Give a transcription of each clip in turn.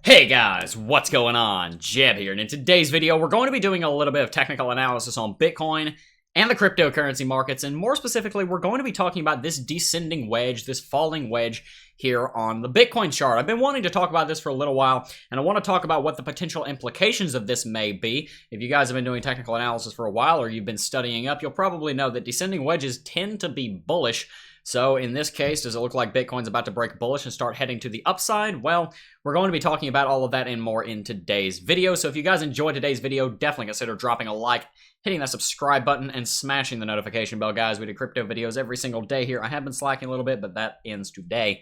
Hey guys, what's going on? Jeb here, and in today's video, we're going to be doing a little bit of technical analysis on Bitcoin and the cryptocurrency markets, and more specifically, we're going to be talking about this descending wedge, this falling wedge here on the Bitcoin chart. I've been wanting to talk about this for a little while, and I want to talk about what the potential implications of this may be. If you guys have been doing technical analysis for a while, or you've been studying up, you'll probably know that descending wedges tend to be bullish. So in this case, does it look like Bitcoin's about to break bullish and start heading to the upside? Well, we're going to be talking about all of that and more in today's video. So if you guys enjoyed today's video, definitely consider dropping a like, hitting that subscribe button, and smashing the notification bell, guys. We do crypto videos every single day here. I have been slacking a little bit, but that ends today.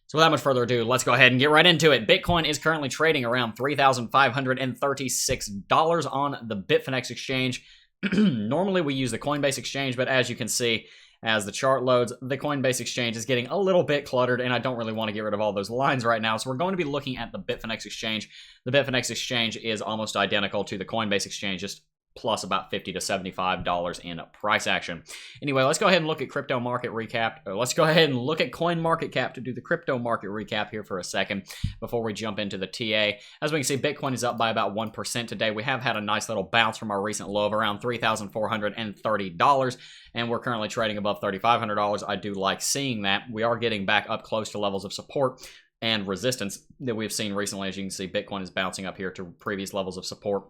So without much further ado, let's go ahead and get right into it. Bitcoin is currently trading around $3,536 on the Bitfinex exchange. Normally we use the Coinbase exchange, but as you can see, as the chart loads, the Coinbase exchange is getting a little bit cluttered, and I don't really want to get rid of all those lines right now, so we're going to be looking at the Bitfinex exchange. The Bitfinex exchange is almost identical to the Coinbase exchange, just plus about $50 to $75 in price action. Anyway, let's go ahead and look at crypto market recap. Let's go ahead and look at CoinMarketCap to do the crypto market recap here for a second before we jump into the TA. As we can see, Bitcoin is up by about 1% today. We have had a nice little bounce from our recent low of around $3,430, and we're currently trading above $3,500. I do like seeing that. We are getting back up close to levels of support and resistance that we've seen recently. As you can see, Bitcoin is bouncing up here to previous levels of support.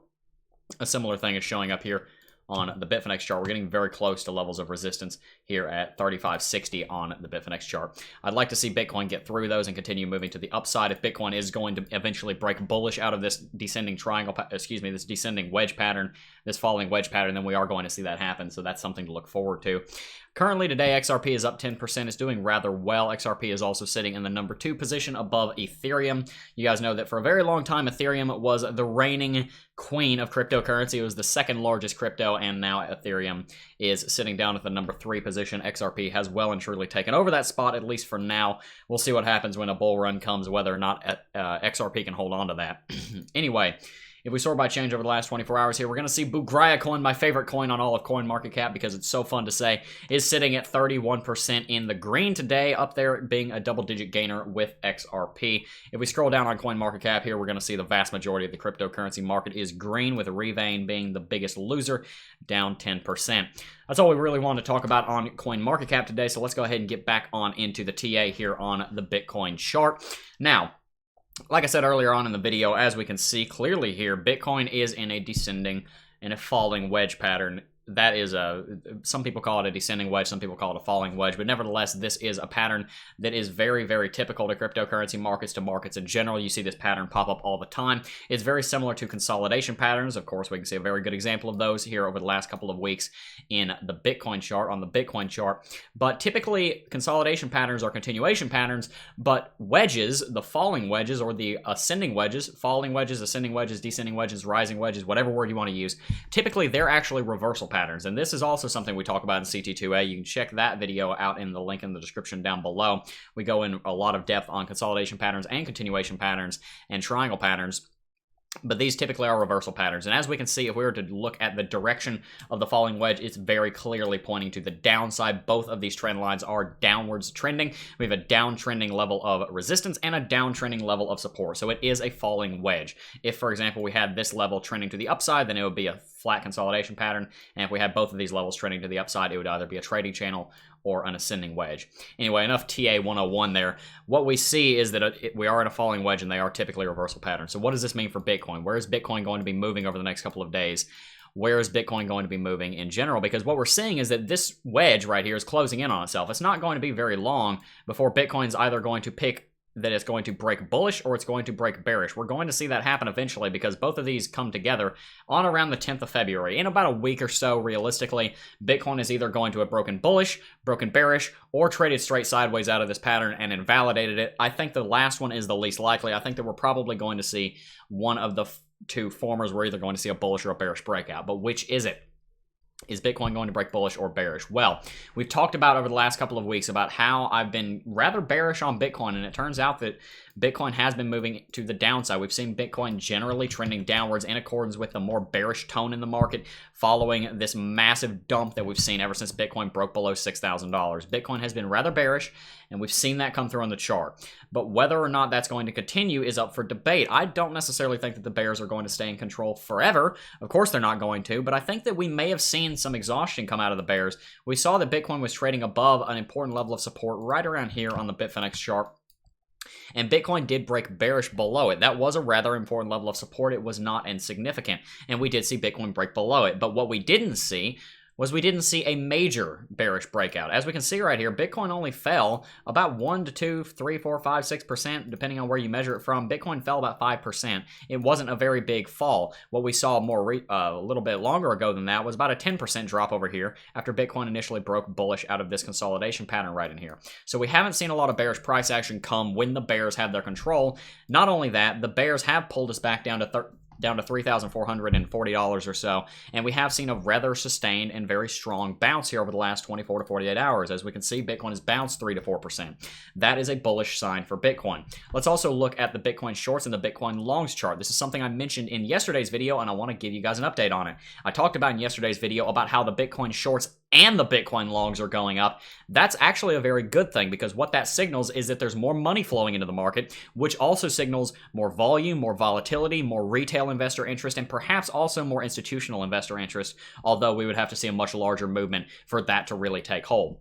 A similar thing is showing up here on the Bitfinex chart. We're getting very close to levels of resistance here at 3560 on the Bitfinex chart. I'd like to see Bitcoin get through those and continue moving to the upside. If Bitcoin is going to eventually break bullish out of this descending triangle, this descending wedge pattern, this falling wedge pattern, then we are going to see that happen. So that's something to look forward to. Currently today, XRP is up 10%. It's doing rather well. XRP is also sitting in the number 2 position above Ethereum. You guys know that for a very long time, Ethereum was the reigning queen of cryptocurrency. It was the second largest crypto, and now Ethereum is sitting down at the number 3 position. XRP has well and truly taken over that spot, at least for now. We'll see what happens when a bull run comes, whether or not XRP can hold on to that. Anyway, if we sort by change over the last 24 hours here, we're going to see Bugraya coin, my favorite coin on all of CoinMarketCap because it's so fun to say, is sitting at 31% in the green today, up there being a double-digit gainer with XRP. If we scroll down on CoinMarketCap here, we're going to see the vast majority of the cryptocurrency market is green, with Revain being the biggest loser, down 10%. That's all we really want to talk about on CoinMarketCap today, so let's go ahead and get back on into the TA here on the Bitcoin chart. Now, like I said earlier on in the video, as we can see clearly here, Bitcoin is in a descending and a falling wedge pattern. That is some people call it a descending wedge, some people call it a falling wedge, but nevertheless, this is a pattern that is very, very typical to cryptocurrency markets, to markets in general. You see this pattern pop up all the time. It's very similar to consolidation patterns. Of course, we can see a very good example of those here over the last couple of weeks in the Bitcoin chart, on the Bitcoin chart. But typically, consolidation patterns are continuation patterns, but wedges, the falling wedges or the ascending wedges, falling wedges, ascending wedges, descending wedges, rising wedges, whatever word you want to use, typically they're actually reversal patterns. And this is also something we talk about in CT2A. You can check that video out in the link in the description down below. We go in a lot of depth on consolidation patterns and continuation patterns and triangle patterns. But these typically are reversal patterns. And as we can see, if we were to look at the direction of the falling wedge, it's very clearly pointing to the downside. Both of these trend lines are downwards trending. We have a downtrending level of resistance and a downtrending level of support. So it is a falling wedge. If, for example, we had this level trending to the upside, then it would be a flat consolidation pattern. And if we had both of these levels trending to the upside, it would either be a trading channel or an ascending wedge. Anyway, enough TA 101 there. What we see is that we are in a falling wedge, and they are typically reversal patterns. So what does this mean for Bitcoin? Where is Bitcoin going to be moving over the next couple of days? Where is Bitcoin going to be moving in general? Because what we're seeing is that this wedge right here is closing in on itself. It's not going to be very long before Bitcoin's either going to pick that it's going to break bullish or it's going to break bearish. We're going to see that happen eventually because both of these come together on around the 10th of February. In about a week or so, realistically, Bitcoin is either going to have broken bullish, broken bearish, or traded straight sideways out of this pattern and invalidated it. I think the last one is the least likely. I think that we're probably going to see one of the two formers. We're either going to see a bullish or a bearish breakout, but which is it? Is Bitcoin going to break bullish or bearish? Well, we've talked about over the last couple of weeks about how I've been rather bearish on Bitcoin, and it turns out that Bitcoin has been moving to the downside. We've seen Bitcoin generally trending downwards in accordance with the more bearish tone in the market following this massive dump that we've seen ever since Bitcoin broke below $6,000. Bitcoin has been rather bearish, and we've seen that come through on the chart. But whether or not that's going to continue is up for debate. I don't necessarily think that the bears are going to stay in control forever. Of course they're not going to, but I think that we may have seen some exhaustion come out of the bears. We saw that Bitcoin was trading above an important level of support right around here on the Bitfinex chart. And Bitcoin did break bearish below it. That was a rather important level of support. It was not insignificant. And we did see Bitcoin break below it. But what we didn't see was we didn't see a major bearish breakout. As we can see right here, Bitcoin only fell about 1 to 2, 3, 4, 5, 6%, depending on where you measure it from. Bitcoin fell about 5%. It wasn't a very big fall. What we saw a little bit longer ago than that was about a 10% drop over here after Bitcoin initially broke bullish out of this consolidation pattern right in here. So we haven't seen a lot of bearish price action come when the bears have their control. Not only that, the bears have pulled us back down to $3,440 or so, and we have seen a rather sustained and very strong bounce here over the last 24 to 48 hours. As we can see, Bitcoin has bounced 3 to 4%. That is a bullish sign for Bitcoin. Let's also look at the Bitcoin shorts and the Bitcoin longs chart. This is something I mentioned in yesterday's video, and I want to give you guys an update on it. I talked about in yesterday's video about how the Bitcoin shorts and the Bitcoin longs are going up. That's actually a very good thing, because what that signals is that there's more money flowing into the market, which also signals more volume, more volatility, more retail investor interest, and perhaps also more institutional investor interest, although we would have to see a much larger movement for that to really take hold.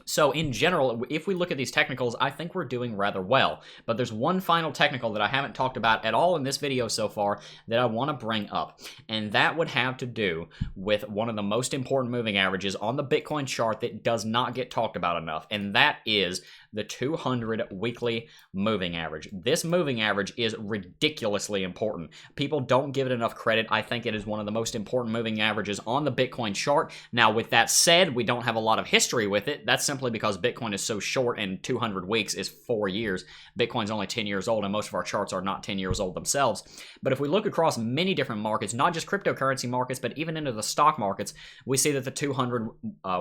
So in general, if we look at these technicals, I think we're doing rather well. But there's one final technical that I haven't talked about at all in this video so far that I want to bring up. And that would have to do with one of the most important moving averages on the Bitcoin chart that does not get talked about enough. And that is the 200 weekly moving average. This moving average is ridiculously important. People don't give it enough credit. I think it is one of the most important moving averages on the Bitcoin chart. Now, with that said, we don't have a lot of history with it. That's simply because Bitcoin is so short, and 200 weeks is 4 years. Bitcoin's only 10 years old, and most of our charts are not 10 years old themselves. But if we look across many different markets, not just cryptocurrency markets, but even into the stock markets, we see that the 200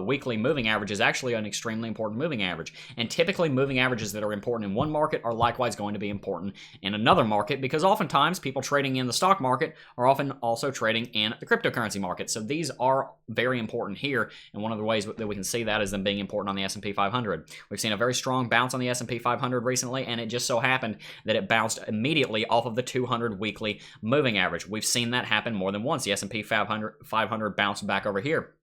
weekly moving average is actually an extremely important moving average. And typically, moving averages that are important in one market are likewise going to be important in another market, because oftentimes people trading in the stock market are often also trading in the cryptocurrency market. So these are very important here, and one of the ways that we can see that is them being important on the S&P 500. We've seen a very strong bounce on the S&P 500 recently, and it just so happened that it bounced immediately off of the 200 weekly moving average. We've seen that happen more than once. The S&P 500 bounced back over here.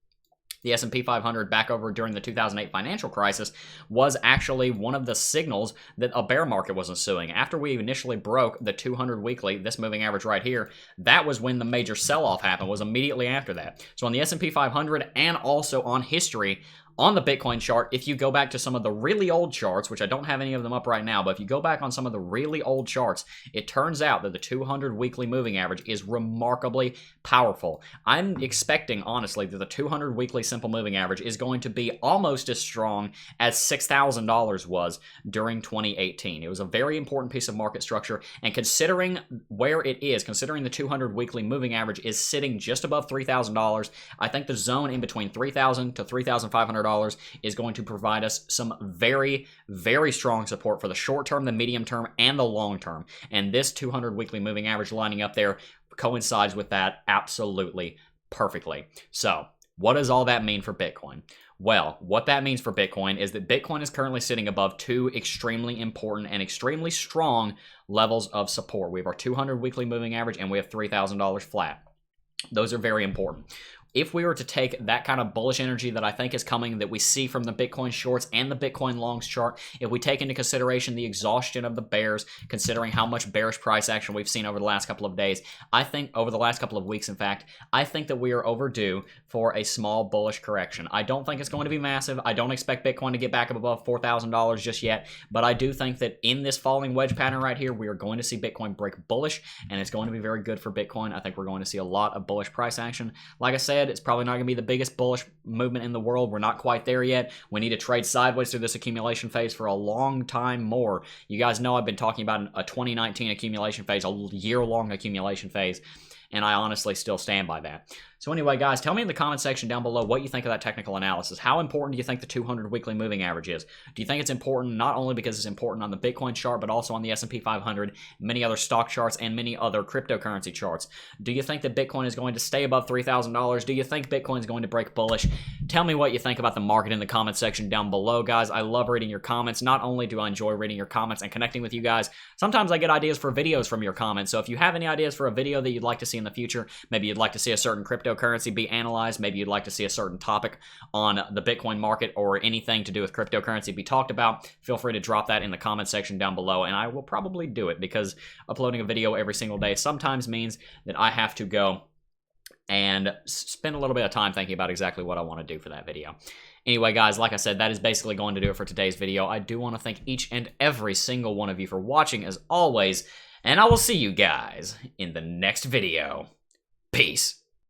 The S&P 500 back over during the 2008 financial crisis was actually one of the signals that a bear market was ensuing. After we initially broke the 200 weekly, this moving average right here, that was when the major sell-off happened, was immediately after that. So on the S&P 500 and also on history, on the Bitcoin chart, if you go back to some of the really old charts, which I don't have any of them up right now, but if you go back on some of the really old charts, it turns out that the 200 weekly moving average is remarkably powerful. I'm expecting, honestly, that the 200 weekly simple moving average is going to be almost as strong as $6,000 was during 2018. It was a very important piece of market structure, and considering where it is, considering the 200 weekly moving average is sitting just above $3,000, I think the zone in between $3,000 to $3,500 is going to provide us some very, very strong support for the short term, the medium term, and the long term. And this 200 weekly moving average lining up there coincides with that absolutely perfectly. So, what does all that mean for Bitcoin? Well, what that means for Bitcoin is that Bitcoin is currently sitting above two extremely important and extremely strong levels of support. We have our 200 weekly moving average, and we have $3,000 flat. Those are very important. If we were to take that kind of bullish energy that I think is coming, that we see from the Bitcoin shorts and the Bitcoin longs chart, if we take into consideration the exhaustion of the bears, considering how much bearish price action we've seen over the last couple of days, I think over the last couple of weeks, in fact, I think that we are overdue for a small bullish correction. I don't think it's going to be massive. I don't expect Bitcoin to get back up above $4,000 just yet, but I do think that in this falling wedge pattern right here, we are going to see Bitcoin break bullish, and it's going to be very good for Bitcoin. I think we're going to see a lot of bullish price action. Like I said, it's probably not going to be the biggest bullish movement in the world. We're not quite there yet. We need to trade sideways through this accumulation phase for a long time more. You guys know I've been talking about a 2019 accumulation phase, a year-long accumulation phase. and I honestly still stand by that. So anyway, guys, tell me in the comment section down below what you think of that technical analysis. How important do you think the 200 weekly moving average is? Do you think it's important not only because it's important on the Bitcoin chart, but also on the S&P 500, many other stock charts, and many other cryptocurrency charts? Do you think that Bitcoin is going to stay above $3,000? Do you think Bitcoin is going to break bullish? Tell me what you think about the market in the comment section down below, guys. I love reading your comments. Not only do I enjoy reading your comments and connecting with you guys, sometimes I get ideas for videos from your comments. So if you have any ideas for a video that you'd like to see in the future, maybe you'd like to see a certain cryptocurrency be analyzed, maybe you'd like to see a certain topic on the Bitcoin market or anything to do with cryptocurrency be talked about, feel free to drop that in the comment section down below, and I will probably do it, because uploading a video every single day sometimes means that I have to go and spend a little bit of time thinking about exactly what I want to do for that video. Anyway, guys, like I said, that is basically going to do it for today's video. I do want to thank each and every single one of you for watching, as always, and I will see you guys in the next video. Peace.